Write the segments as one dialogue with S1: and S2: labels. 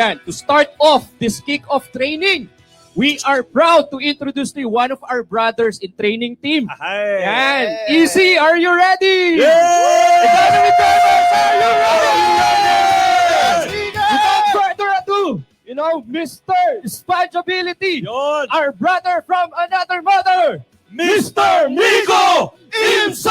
S1: And to start off this kick-off training, we are proud to introduce to you one of our brothers in training team. Yan. Easy, are you ready? Economy drivers, are you ready? Without further ado, Mr. Spongeability, our brother from another mother,
S2: Mr. Miko Imson!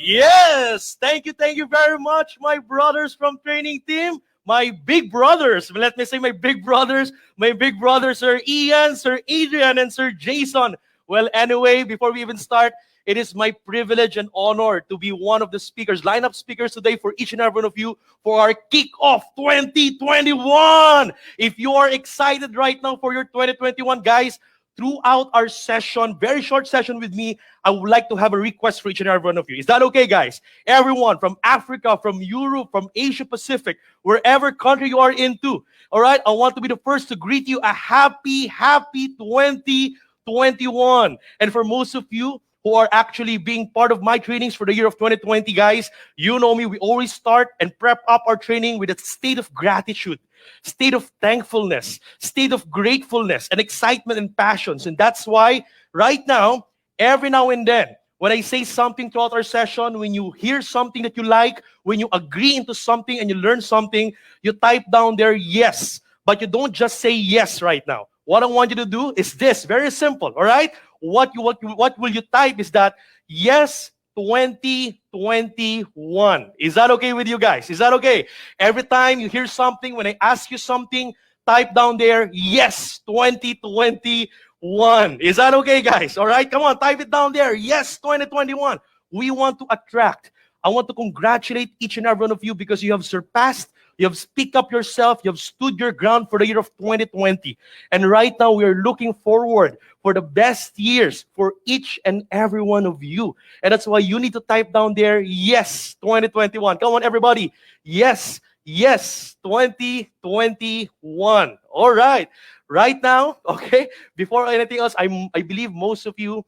S2: Yes, thank you very much, my brothers from training team, my big brothers. Let me say my big brothers, Sir Ian, Sir Adrian, and Sir Jason. Well, anyway, before we even start, it is my privilege and honor to be one of the speakers, lineup speakers today for each and every one of you for our Kickoff 2021. If you are excited right now for your 2021, guys, throughout our session, very short session with me, I would like to have a request for each and every one of you. Is that okay, guys? Everyone from Africa, from Europe, from Asia Pacific, wherever country you are into, all right? I want to be the first to greet you a happy 2021. And for most of you who are actually being part of my trainings for the year of 2020, guys, you know me, we always start and prep up our training with a state of gratitude, state of thankfulness, state of gratefulness, and excitement and passions. And that's why right now, every now and then, when I say something throughout our session, when you hear something that you like, when you agree into something and you learn something, you type down there, yes. But you don't just say yes right now. What I want you to do is this, very simple, all right? What will you type is that, yes, 2021. Is that okay with you guys? Is that okay? Every time you hear something, when I ask you something, type down there, yes, 2021. Is that okay, guys? All right, come on, type it down there. Yes, 2021. We want to attract. I want to congratulate each and every one of you because you have surpassed, you have picked up yourself, you have stood your ground for the year of 2020. And right now, we are looking forward for the best years for each and every one of you. And that's why you need to type down there, yes, 2021. Come on, everybody. Yes, 2021. All right. Right now, okay, before anything else, I believe most of you,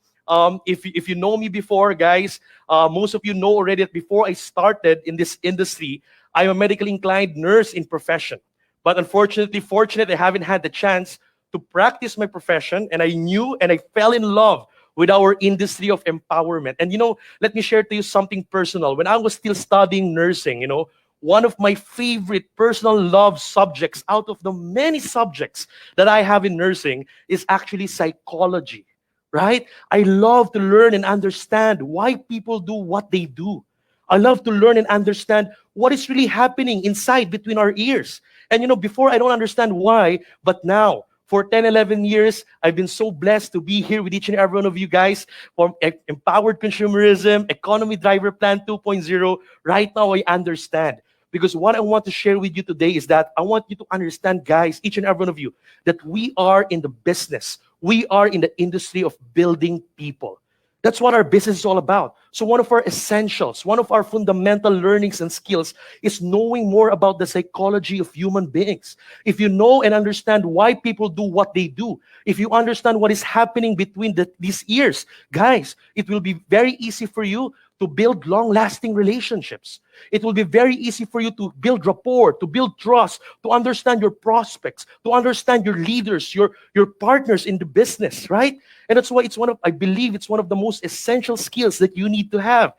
S2: if you know me before, guys, most of you know already that before I started in this industry, I'm a medically inclined nurse in profession. But unfortunately, I haven't had the chance to practice my profession, and I knew and I fell in love with our industry of empowerment. And let me share to you something personal. When I was still studying nursing, one of my favorite personal love subjects out of the many subjects that I have in nursing is actually psychology, right? I love to learn and understand why people do what they do. I love to learn and understand what is really happening inside between our ears. And before I don't understand why, but now, for 10, 11 years, I've been so blessed to be here with each and every one of you guys from Empowered Consumerism, Economy Driver Plan 2.0. Right now, I understand. Because what I want to share with you today is that I want you to understand, guys, each and every one of you, that we are in the business. We are in the industry of building people. That's what our business is all about. So one of our essentials, one of our fundamental learnings and skills is knowing more about the psychology of human beings. If you know and understand why people do what they do, if you understand what is happening between these ears, guys, it will be very easy for you to build long-lasting relationships. It will be very easy for you to build rapport, to build trust, to understand your prospects, to understand your leaders, your partners in the business, right? And that's why I believe it's one of the most essential skills that you need to have.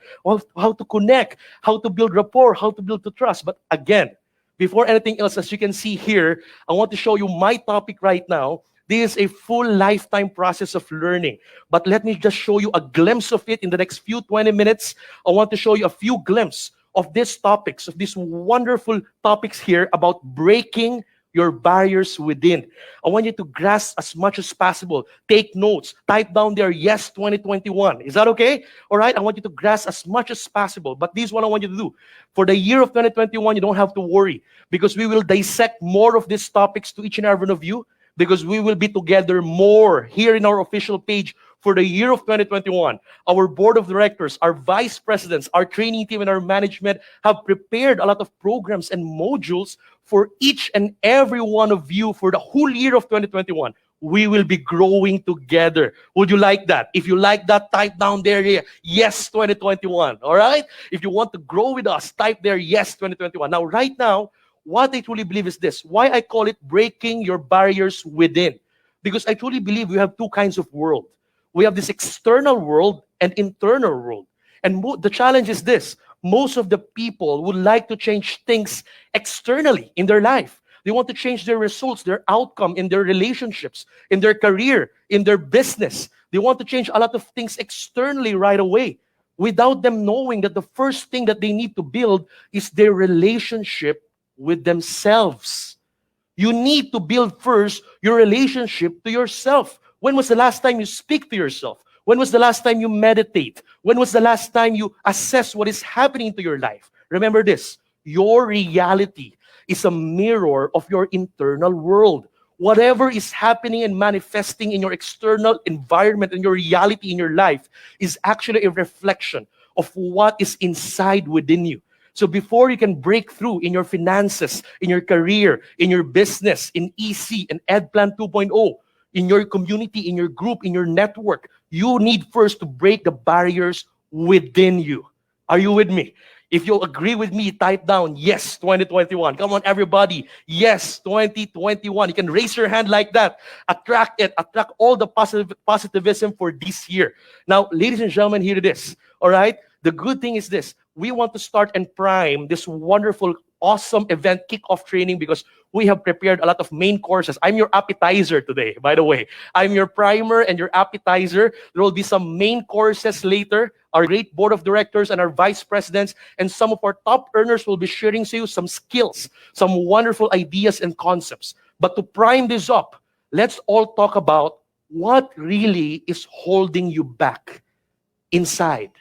S2: How to connect, how to build rapport, how to build the trust. But again, before anything else, as you can see here, I want to show you my topic right now. This is a full lifetime process of learning. But let me just show you a glimpse of it in the next few 20 minutes. I want to show you a few glimpses of these topics, of these wonderful topics here about breaking your barriers within. I want you to grasp as much as possible. Take notes. Type down there, yes, 2021. Is that okay? All right, I want you to grasp as much as possible. But this is what I want you to do. For the year of 2021, you don't have to worry because we will dissect more of these topics to each and every one of you because we will be together more here in our official page for the year of 2021. Our board of directors, our vice presidents, our training team, and our management have prepared a lot of programs and modules for each and every one of you for the whole year of 2021. We will be growing together. Would you like that? If you like that, type down there, yes, 2021. All right? If you want to grow with us, type there, yes, 2021. Now, right now, what I truly believe is this. Why I call it breaking your barriers within. Because I truly believe we have two kinds of world. We have this external world and internal world. And the challenge is this. Most of the people would like to change things externally in their life. They want to change their results, their outcome in their relationships, in their career, in their business. They want to change a lot of things externally right away without them knowing that the first thing that they need to build is their relationship with themselves. You need to build first your relationship to yourself. When was the last time you speak to yourself? When was the last time you meditate? When was the last time you assess what is happening to your life? Remember this, your reality is a mirror of your internal world. Whatever is happening and manifesting in your external environment and your reality in your life is actually a reflection of what is inside within you. So before you can break through in your finances, in your career, in your business, in EC and Ed Plan 2.0, in your community, in your group, in your network, you need first to break the barriers within you. Are you with me? If you agree with me, type down, yes, 2021. Come on, everybody. Yes, 2021. You can raise your hand like that. Attract it. Attract all the positivism for this year. Now, ladies and gentlemen, here it is. All right? The good thing is this. We want to start and prime this wonderful, awesome event kickoff training because we have prepared a lot of main courses. I'm your appetizer today, by the way. I'm your primer and your appetizer. There will be some main courses later. Our great board of directors and our vice presidents and some of our top earners will be sharing to you some skills, some wonderful ideas and concepts. But to prime this up, let's all talk about what really is holding you back inside.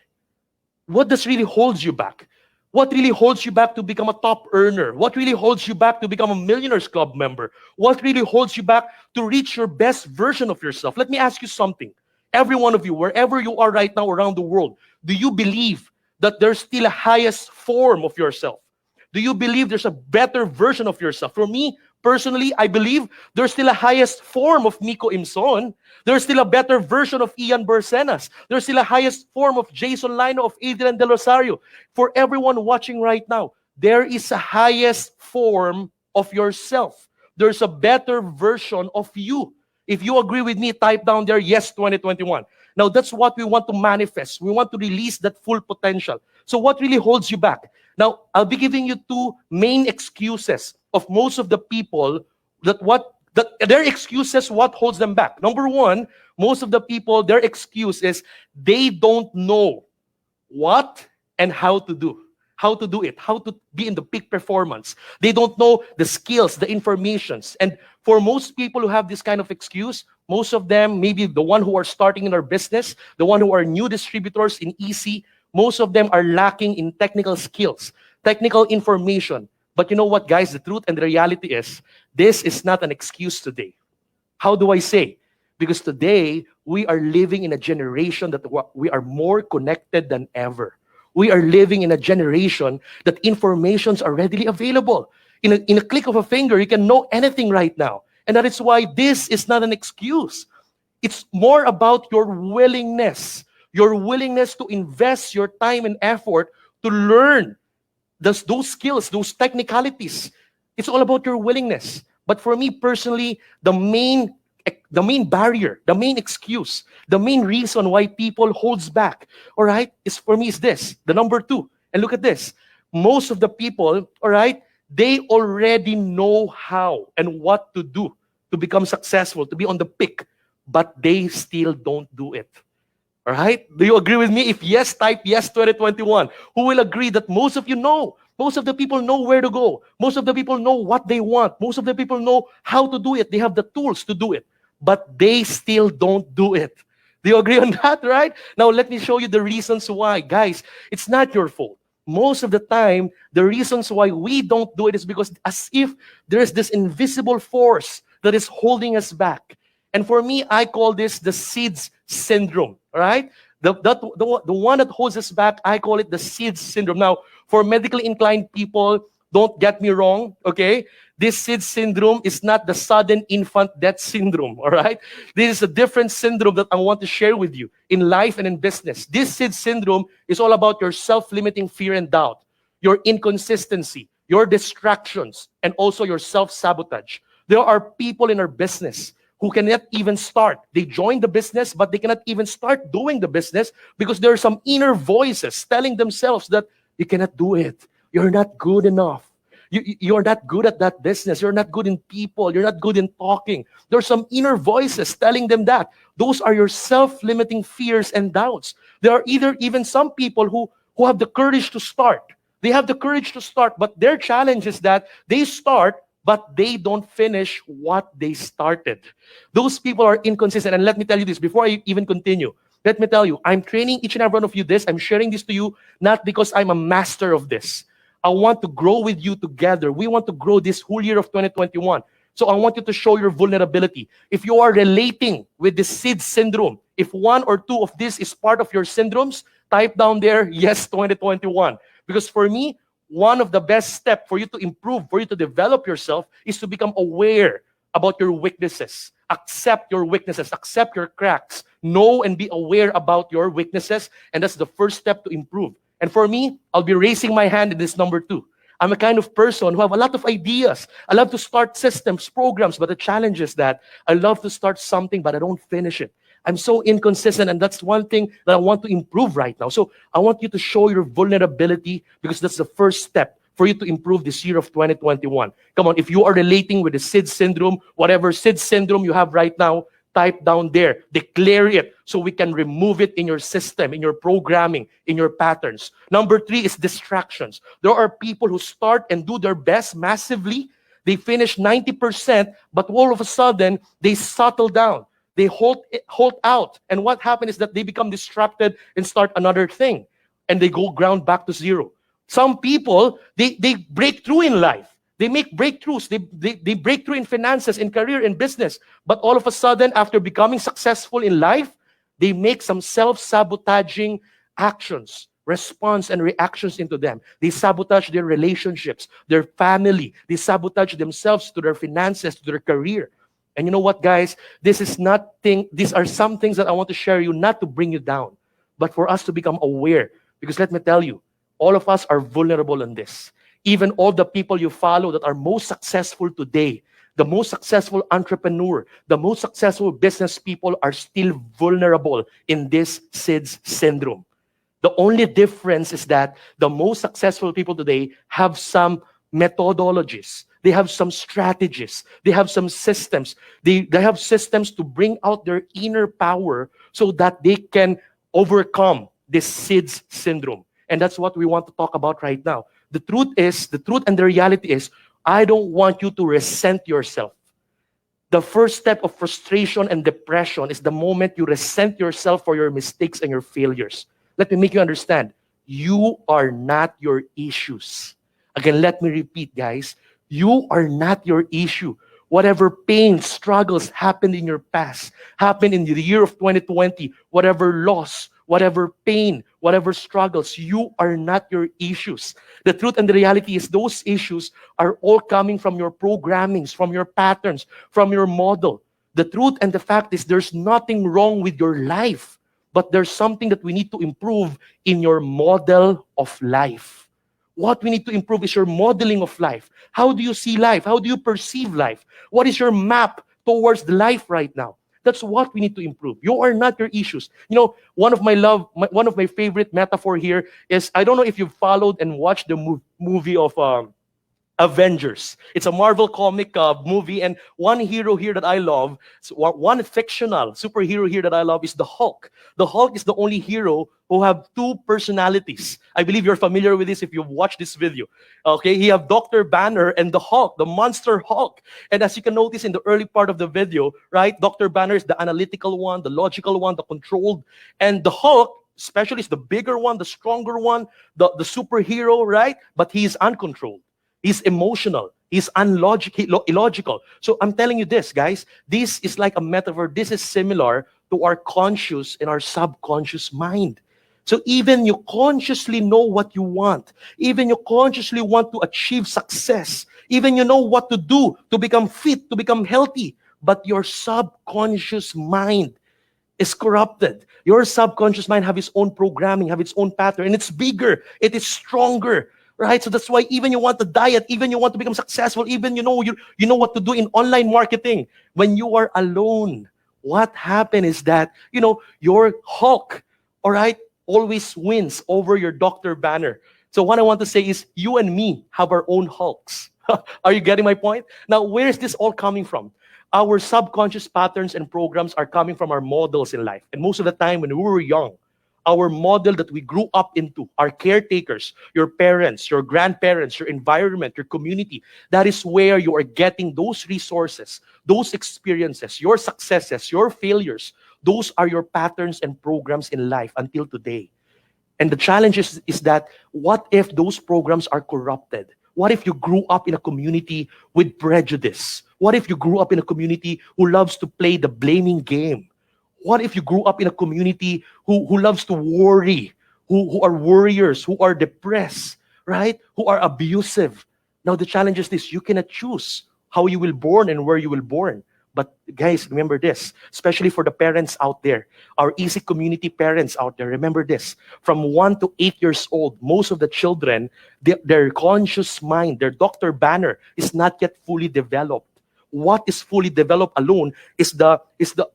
S2: What does really holds you back? What really holds you back to become a top earner? What really holds you back to become a Millionaires Club member? What really holds you back to reach your best version of yourself? Let me ask you something. Every one of you, wherever you are right now around the world, do you believe that there's still a highest form of yourself? Do you believe there's a better version of yourself? For me, personally, I believe there's still a highest form of Miko Imson. There's still a better version of Ian Bercenas. There's still a highest form of Jason Lino, of Adrian De Rosario. For everyone watching right now, there is a highest form of yourself. There's a better version of you. If you agree with me, type down there, yes, 2021. Now, that's what we want to manifest. We want to release that full potential. So what really holds you back? Now, I'll be giving you two main excuses of most of the people that their excuses, what holds them back. Number one, most of the people, their excuse is they don't know what and how to do it, how to be in the peak performance. They don't know the skills, the informations. And for most people who have this kind of excuse, most of them, maybe the one who are starting in our business, the one who are new distributors in EC, most of them are lacking in technical skills, technical information. But you know what, guys? The truth and the reality is, this is not an excuse today. How do I say? Because today, we are living in a generation that we are more connected than ever. We are living in a generation that informations are readily available. In a click of a finger, you can know anything right now. And that is why this is not an excuse. It's more about your willingness to invest your time and effort to learn those skills, those technicalities. It's all about your willingness. But for me personally, the main barrier, the main excuse, the main reason why people holds back, all right, is for me is this, the number two. And look at this. Most of the people, all right, they already know how and what to do to become successful, to be on the peak, but they still don't do it. All right? Do you agree with me? If yes, type yes 2021. Who will agree that most of you know? Most of the people know where to go. Most of the people know what they want. Most of the people know how to do it. They have the tools to do it. But they still don't do it. Do you agree on that, right? Now, let me show you the reasons why. Guys, it's not your fault. Most of the time, the reasons why we don't do it is because as if there is this invisible force that is holding us back. And for me, I call this the SID Syndrome, all right? The one that holds us back, I call it the SID Syndrome. Now, for medically inclined people, don't get me wrong, okay? This SID syndrome is not the sudden infant death syndrome, all right? This is a different syndrome that I want to share with you in life and in business. This SID syndrome is all about your self-limiting fear and doubt, your inconsistency, your distractions, and also your self-sabotage. There are people in our business who cannot even start. They join the business, but they cannot even start doing the business because there are some inner voices telling themselves that you cannot do it. You're not good enough. You're not good at that business. You're not good in people. You're not good in talking. There are some inner voices telling them that. Those are your self-limiting fears and doubts. There are even some people who have the courage to start. They have the courage to start, but their challenge is that they start, but they don't finish what they started. Those people are inconsistent. And let me tell you this, before I even continue, let me tell you, I'm training each and every one of you this. I'm sharing this to you, not because I'm a master of this. I want to grow with you together. We want to grow this whole year of 2021. So I want you to show your vulnerability. If you are relating with the SID syndrome, if one or two of this is part of your syndromes, type down there, yes, 2021. Because for me, one of the best steps for you to improve, for you to develop yourself, is to become aware about your weaknesses. Accept your weaknesses. Accept your cracks. Know and be aware about your weaknesses. And that's the first step to improve. And for me, I'll be raising my hand in this number 2. I'm a kind of person who have a lot of ideas. I love to start systems, programs, but the challenge is that I love to start something, but I don't finish it. I'm so inconsistent, and that's one thing that I want to improve right now. So I want you to show your vulnerability because that's the first step for you to improve this year of 2021. Come on, if you are relating with the SID syndrome, whatever SID syndrome you have right now, type down there, declare it so we can remove it in your system, in your programming, in your patterns. Number 3 is distractions. There are people who start and do their best massively. They finish 90%, but all of a sudden, they settle down. They hold out. And what happens is that they become distracted and start another thing. And they go ground back to zero. Some people, they break through in life. They make breakthroughs. They break through in finances, in career, in business. But all of a sudden, after becoming successful in life, they make some self-sabotaging actions, response and reactions into them. They sabotage their relationships, their family. They sabotage themselves to their finances, to their career. And you know what, guys? These are some things that I want to share you, not to bring you down, but for us to become aware. Because let me tell you, all of us are vulnerable in this. Even all the people you follow that are most successful today, the most successful entrepreneur, the most successful business people are still vulnerable in this SID syndrome. The only difference is that the most successful people today have some methodologies. They have some strategies. They have some systems. They have systems to bring out their inner power so that they can overcome this SID syndrome. And that's what we want to talk about right now. The truth and the reality is, I don't want you to resent yourself. The first step of frustration and depression is the moment you resent yourself for your mistakes and your failures. Let me make you understand. You are not your issues. Again, let me repeat, guys. You are not your issue. Whatever pain, struggles happened in your past, happened in the year of 2020, whatever loss, whatever pain, whatever struggles, you are not your issues. The truth and the reality is those issues are all coming from your programmings, from your patterns, from your model. The truth and the fact is there's nothing wrong with your life, but there's something that we need to improve in your model of life. What we need to improve is your modeling of life. How do you see life? How do you perceive life? What is your map towards the life right now? That's what we need to improve. You are not your issues. You know, one of my favorite metaphor here is, I don't know if you've followed and watched the movie of Avengers. It's a Marvel comic movie, and one hero here that I love, one fictional superhero here that I love is the Hulk. The Hulk is the only hero who have 2 personalities. I believe you're familiar with this if you've watched this video. Okay, he have Dr. Banner and the Hulk, the monster Hulk. And as you can notice in the early part of the video, right, Dr. Banner is the analytical one, the logical one, the controlled, and the Hulk, especially, is the bigger one, the stronger one, the superhero, right? But he is uncontrolled. He's emotional. He's illogical. So I'm telling you this, guys. This is like a metaphor. This is similar to our conscious and our subconscious mind. So even you consciously know what you want, even you consciously want to achieve success, even you know what to do to become fit, to become healthy, but your subconscious mind is corrupted. Your subconscious mind have its own programming, have its own pattern, and it's bigger, it is stronger, right? So that's why even you want to diet, even you want to become successful, even you know what to do in online marketing. When you are alone, what happened is that, your Hulk, all right, always wins over your Dr. Banner. So what I want to say is you and me have our own Hulks. Are you getting my point? Now, where is this all coming from? Our subconscious patterns and programs are coming from our models in life. And most of the time when we were young, our model that we grew up into, our caretakers, your parents, your grandparents, your environment, your community, that is where you are getting those resources, those experiences, your successes, your failures. Those are your patterns and programs in life until today. And the challenge is that what if those programs are corrupted? What if you grew up in a community with prejudice? What if you grew up in a community who loves to play the blaming game? What if you grew up in a community who loves to worry, who are worriers, who are depressed, right? Who are abusive? Now the challenge is this: you cannot choose how you will born and where you will born. But guys, remember this, especially for the parents out there, our easy community parents out there, remember this. From 1 to 8 years old, most of the children, their conscious mind, their Dr. Banner is not yet fully developed. What is fully developed alone is the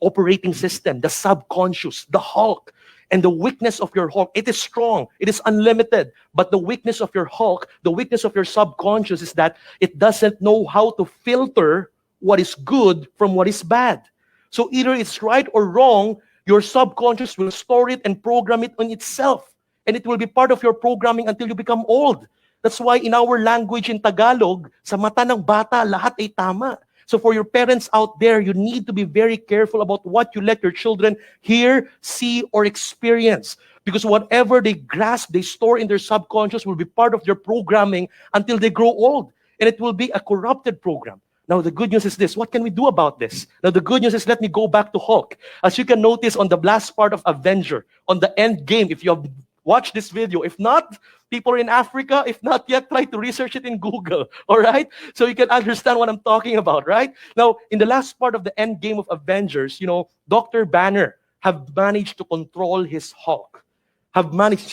S2: operating system, the subconscious, the Hulk. And the weakness of your Hulk, it is strong, it is unlimited. But the weakness of your Hulk, the weakness of your subconscious is that it doesn't know how to filter what is good from what is bad. So either it's right or wrong, your subconscious will store it and program it on itself. And it will be part of your programming until you become old. That's why in our language in Tagalog, sa mata ng bata, lahat ay tama. So for your parents out there, you need to be very careful about what you let your children hear, see, or experience. Because whatever they grasp, they store in their subconscious will be part of their programming until they grow old. And it will be a corrupted program. Now, the good news is this. What can we do about this? Now, the good news is, let me go back to Hulk. As you can notice on the last part of Avenger, on the end game, if you have watched this video, if not, people in Africa, if not yet, try to research it in Google, all right? So you can understand what I'm talking about, right? Now, in the last part of the end game of Avengers, Dr. Banner have managed to control his Hulk.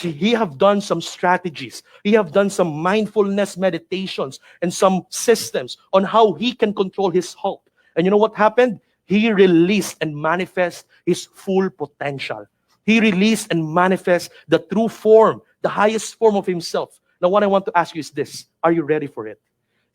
S2: He have done some strategies. He have done some mindfulness meditations and some systems on how he can control his Hulk. And you know what happened? He released and manifest his full potential. He released and manifest the true form, the highest form of himself. Now, what I want to ask you is this. Are you ready for it?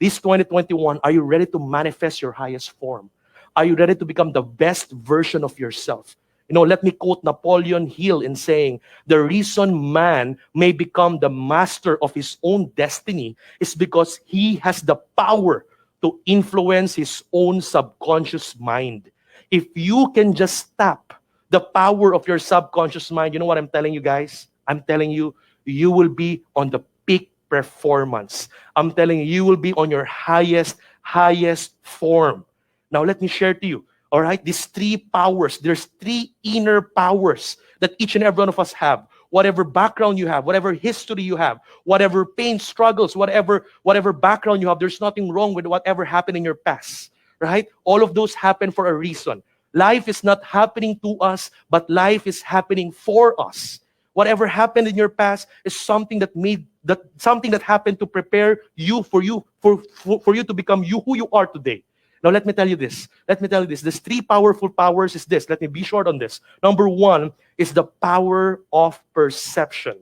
S2: This 2021, are you ready to manifest your highest form? Are you ready to become the best version of yourself? Let me quote Napoleon Hill in saying, the reason man may become the master of his own destiny is because he has the power to influence his own subconscious mind. If you can just tap the power of your subconscious mind, you know what I'm telling you guys? I'm telling you, you will be on the peak performance. I'm telling you, you will be on your highest form. Now, let me share to you. All right, these 3 powers, there's 3 inner powers that each and every one of us have. Whatever background you have, whatever history you have, whatever pain, struggles, whatever background you have, there's nothing wrong with whatever happened in your past, right? All of those happen for a reason. Life is not happening to us, but life is happening for us. Whatever happened in your past is something that happened to prepare you for you to become who you are today. Now, let me tell you this. There's 3 powerful powers is this. Let me be short on this. Number 1 is the power of perception.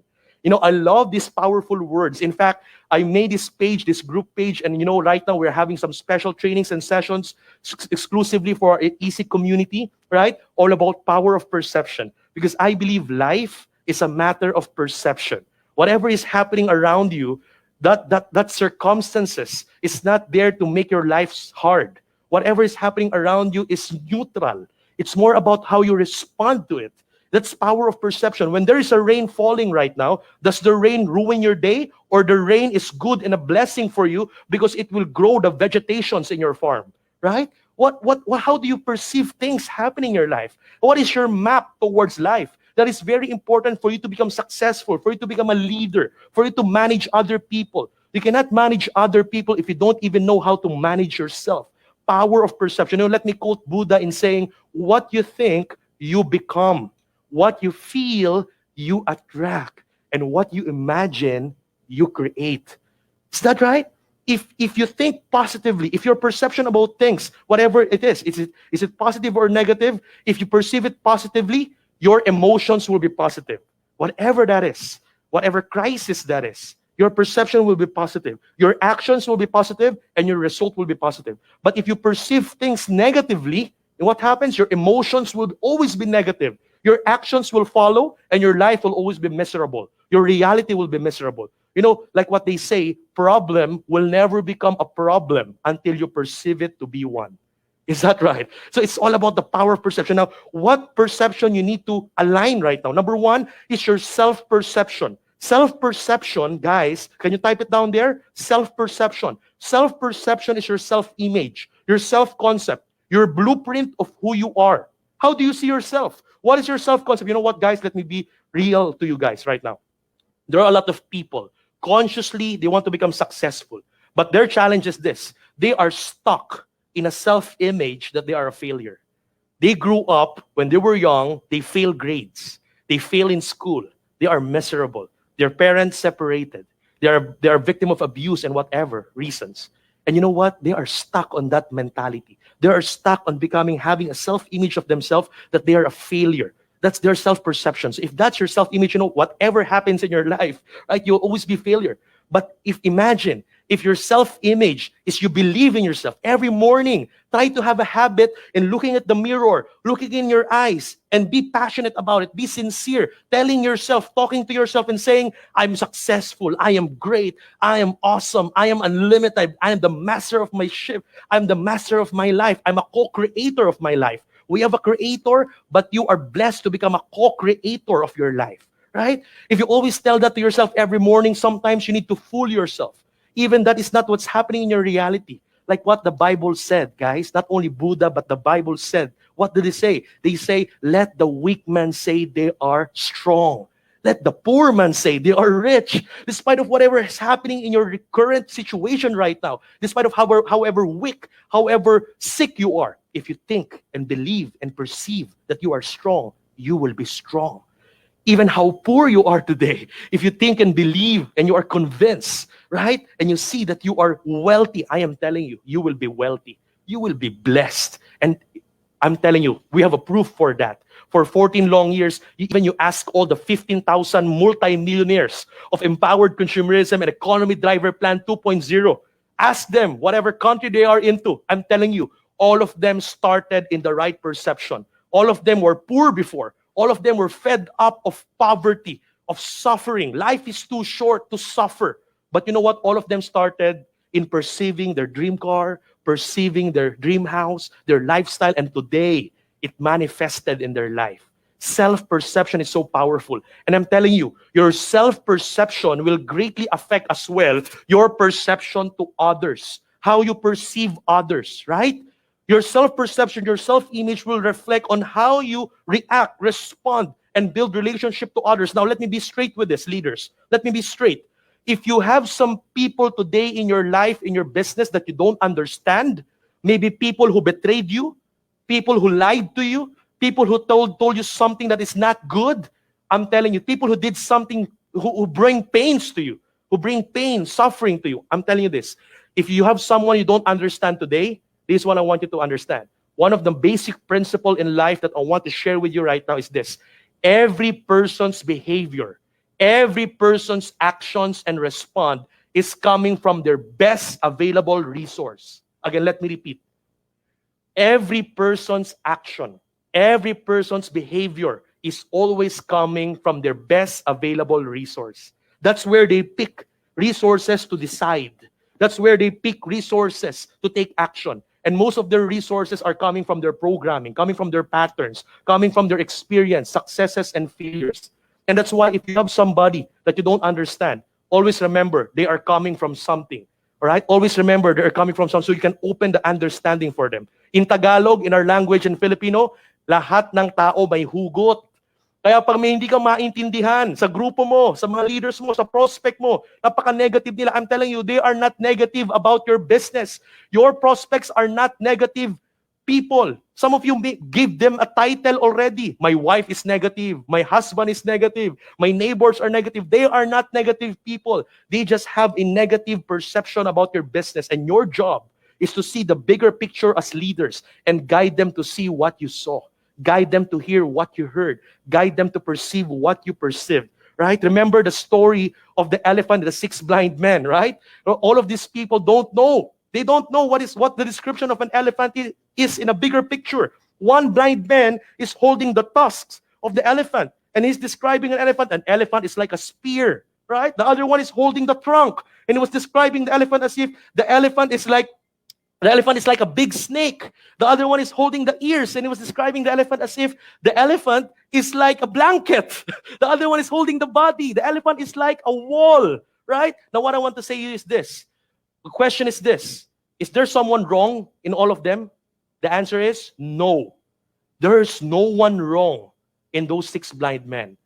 S2: I love these powerful words. In fact, I made this page, this group page, and right now we're having some special trainings and sessions exclusively for our easy community, right? All about power of perception. Because I believe life is a matter of perception. Whatever is happening around you, that circumstances is not there to make your life hard. Whatever is happening around you is neutral. It's more about how you respond to it. That's power of perception. When there is a rain falling right now, does the rain ruin your day, or the rain is good and a blessing for you because it will grow the vegetations in your farm, right? How do you perceive things happening in your life? What is your map towards life? That is very important for you to become successful, for you to become a leader, for you to manage other people. You cannot manage other people if you don't even know how to manage yourself. Power of perception. Let me quote Buddha in saying, what you think, you become. What you feel, you attract. And what you imagine, you create. Is that right? If you think positively, if your perception about things, whatever it is it positive or negative? If you perceive it positively, your emotions will be positive. Whatever that is, whatever crisis that is, your perception will be positive. Your actions will be positive, and your result will be positive. But if you perceive things negatively, what happens? Your emotions will always be negative. Your actions will follow, and your life will always be miserable. Your reality will be miserable. Like what they say, problem will never become a problem until you perceive it to be one. Is that right? So it's all about the power of perception. Now, what perception you need to align right now? Number one is your self-perception. Self-perception, guys, can you type it down there? Self-perception. Self-perception is your self-image, your self-concept, your blueprint of who you are. How do you see yourself? What is your self-concept? You know what, guys? Let me be real to you guys right now. There are a lot of people, consciously, they want to become successful. But their challenge is this. They are stuck in a self-image that they are a failure. They grew up, when they were young, they failed grades. They fail in school. They are miserable. Their parents separated. They are victim of abuse and whatever reasons. And you know what? They are stuck on that mentality. They are stuck on having a self-image of themselves that they are a failure. That's their self-perception. So if that's your self-image, whatever happens in your life, right, you'll always be failure. But imagine if your self-image is you believe in yourself. Every morning, try to have a habit in looking at the mirror, looking in your eyes, and be passionate about it. Be sincere, telling yourself, talking to yourself and saying, I'm successful, I am great, I am awesome, I am unlimited, I am the master of my ship, I'm the master of my life, I'm a co-creator of my life. We have a creator, but you are blessed to become a co-creator of your life, right? If you always tell that to yourself every morning, sometimes you need to fool yourself. Even that is not what's happening in your reality. Like what the Bible said, guys. Not only Buddha, but the Bible said. What did they say? They say, let the weak man say they are strong. Let the poor man say they are rich. Despite of whatever is happening in your current situation right now, despite of however weak, however sick you are, if you think and believe and perceive that you are strong, you will be strong. Even how poor you are today, if you think and believe and you are convinced, right? And you see that you are wealthy, I am telling you, you will be wealthy. You will be blessed. And I'm telling you, we have a proof for that. For 14 long years, even you ask all the 15,000 multi-millionaires of empowered consumerism and economy driver plan 2.0, ask them whatever country they are into. I'm telling you, all of them started in the right perception. All of them were poor before. All of them were fed up of poverty, of suffering. Life is too short to suffer. But you know what? All of them started in perceiving their dream car, perceiving their dream house, their lifestyle, and today it manifested in their life. Self-perception is so powerful. And I'm telling you, your self-perception will greatly affect as well your perception to others, how you perceive others, right? Your self-perception, your self-image will reflect on how you react, respond, and build relationship to others. Now, let me be straight with this, leaders. Let me be straight. If you have some people today in your life, in your business that you don't understand, maybe people who betrayed you, people who lied to you, people who told you something that is not good, I'm telling you, people who did something, who bring pains to you, who bring pain, suffering to you, I'm telling you this. If you have someone you don't understand today, this is what I want you to understand. One of the basic principles in life that I want to share with you right now is this. Every person's behavior, every person's actions and response is coming from their best available resource. Again, let me repeat. Every person's action, every person's behavior is always coming from their best available resource. That's where they pick resources to decide. That's where they pick resources to take action. And most of their resources are coming from their programming, coming from their patterns, coming from their experience, successes, and failures. And that's why if you have somebody that you don't understand, always remember they are coming from something. All right? Always remember they are coming from something so you can open the understanding for them. In Tagalog, in our language in Filipino, lahat ng tao may hugot. Kaya pag may hindi ka maintindihan sa grupo mo, sa mga leaders mo, sa prospect mo, napaka-negative nila. I'm telling you, they are not negative about your business. Your prospects are not negative people. Some of you may give them a title already. My wife is negative. My husband is negative. My neighbors are negative. They are not negative people. They just have a negative perception about your business. And your job is to see the bigger picture as leaders and guide them to see what you saw. Guide them to hear what you heard. Guide them to perceive what you perceived. Right? Remember the story of the elephant and the 6 blind men, right? All of these people don't know. They don't know what the description of an elephant is in a bigger picture. One blind man is holding the tusks of the elephant, and he's describing an elephant. An elephant is like a spear, right? The other one is holding the trunk, and he was describing the elephant as if the elephant is like a big snake. The other one is holding the ears, and he was describing the elephant as if the elephant is like a blanket. The other one is holding the body. The elephant is like a wall, right? Now, what I want to say to you is this. The question is this. Is there someone wrong in all of them? The answer is no. There's no one wrong in those 6 blind men.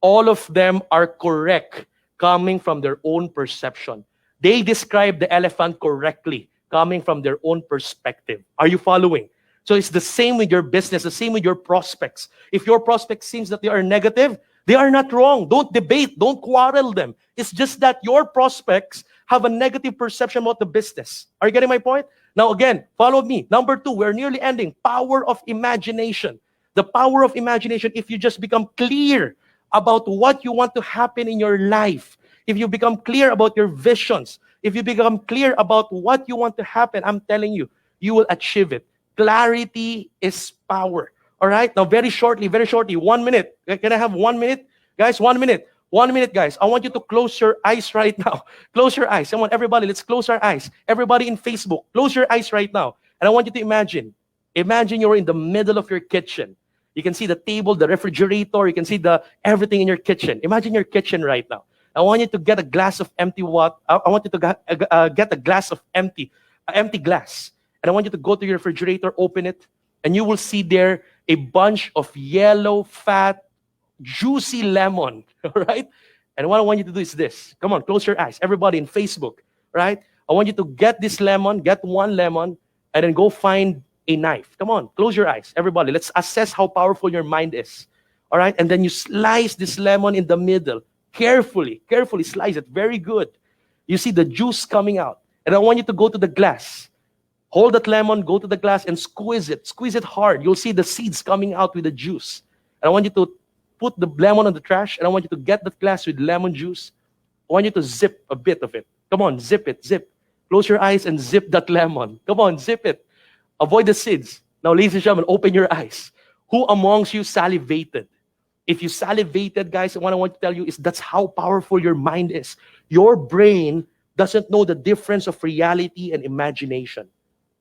S2: All of them are correct, coming from their own perception. They describe the elephant correctly, coming from their own perspective. Are you following? So it's the same with your business, the same with your prospects. If your prospect seems that they are negative, they are not wrong. Don't debate, don't quarrel them. It's just that your prospects have a negative perception about the business. Are you getting my point? Now again, follow me. Number 2, we're nearly ending. Power of imagination. The power of imagination, if you just become clear about what you want to happen in your life, if you become clear about your visions, if you become clear about what you want to happen, I'm telling you, you will achieve it. Clarity is power. All right? Now, very shortly, 1 minute. Can I have 1 minute? Guys, 1 minute. 1 minute, guys. I want you to close your eyes right now. Close your eyes. I want everybody, let's close our eyes. Everybody in Facebook, close your eyes right now. And I want you to imagine. Imagine you're in the middle of your kitchen. You can see the table, the refrigerator. You can see everything in your kitchen. Imagine your kitchen right now. I want you to get a glass of empty water. I want you to get a glass of empty glass. And I want you to go to your refrigerator, open it, and you will see there a bunch of yellow, fat, juicy lemon, all right? And what I want you to do is this. Come on, close your eyes. Everybody in Facebook, right? I want you to get this lemon, get 1 lemon, and then go find a knife. Come on, close your eyes. Everybody, let's assess how powerful your mind is, all right? And then you slice this lemon in the middle. Carefully slice it. Very good. You see the juice coming out. And I want you to go to the glass. Hold that lemon, go to the glass, and squeeze it. Squeeze it hard. You'll see the seeds coming out with the juice. And I want you to put the lemon on the trash, and I want you to get that glass with lemon juice. I want you to zip a bit of it. Come on, zip it, zip. Close your eyes and zip that lemon. Come on, zip it. Avoid the seeds. Now, ladies and gentlemen, open your eyes. Who amongst you salivated? If you salivated, guys, what I want to tell you is that's how powerful your mind is. Your brain doesn't know the difference of reality and imagination.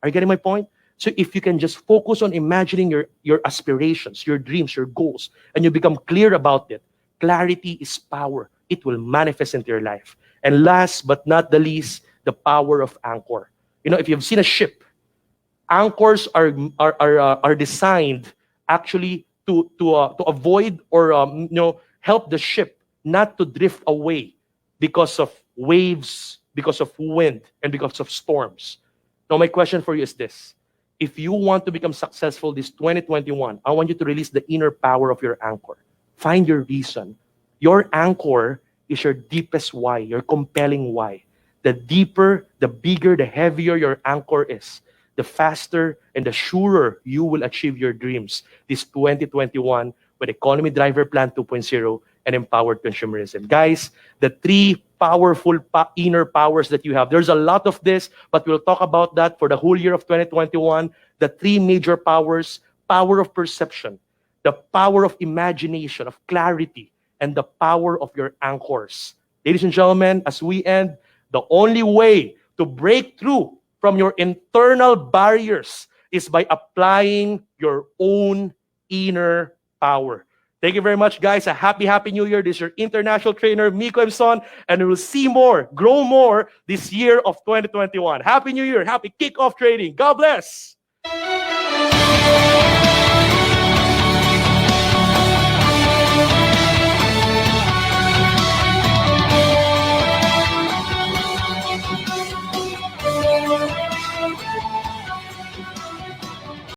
S2: Are you getting my point? So if you can just focus on imagining your aspirations, your dreams, your goals, and you become clear about it, clarity is power. It will manifest into your life. And last but not the least, the power of anchor. You know, if you've seen a ship, anchors are designed actually to avoid or help the ship not to drift away because of waves, because of wind, and because of storms. Now, my question for you is this. If you want to become successful this 2021, I want you to release the inner power of your anchor. Find your reason. Your anchor is your deepest why, your compelling why. The deeper, the bigger, the heavier your anchor is, the faster and the surer you will achieve your dreams this 2021 with Economy Driver Plan 2.0 and Empowered Consumerism. Guys, the 3 powerful inner powers that you have. There's a lot of this, but we'll talk about that for the whole year of 2021. The 3 major powers: power of perception, the power of imagination, of clarity, and the power of your anchors. Ladies and gentlemen, as we end, the only way to break through from your internal barriers is by applying your own inner power. Thank you very much, guys. A happy New Year. This is your international trainer, Miko Imson, and we will see more, grow more this year of 2021. Happy New Year. Happy kickoff training. God bless.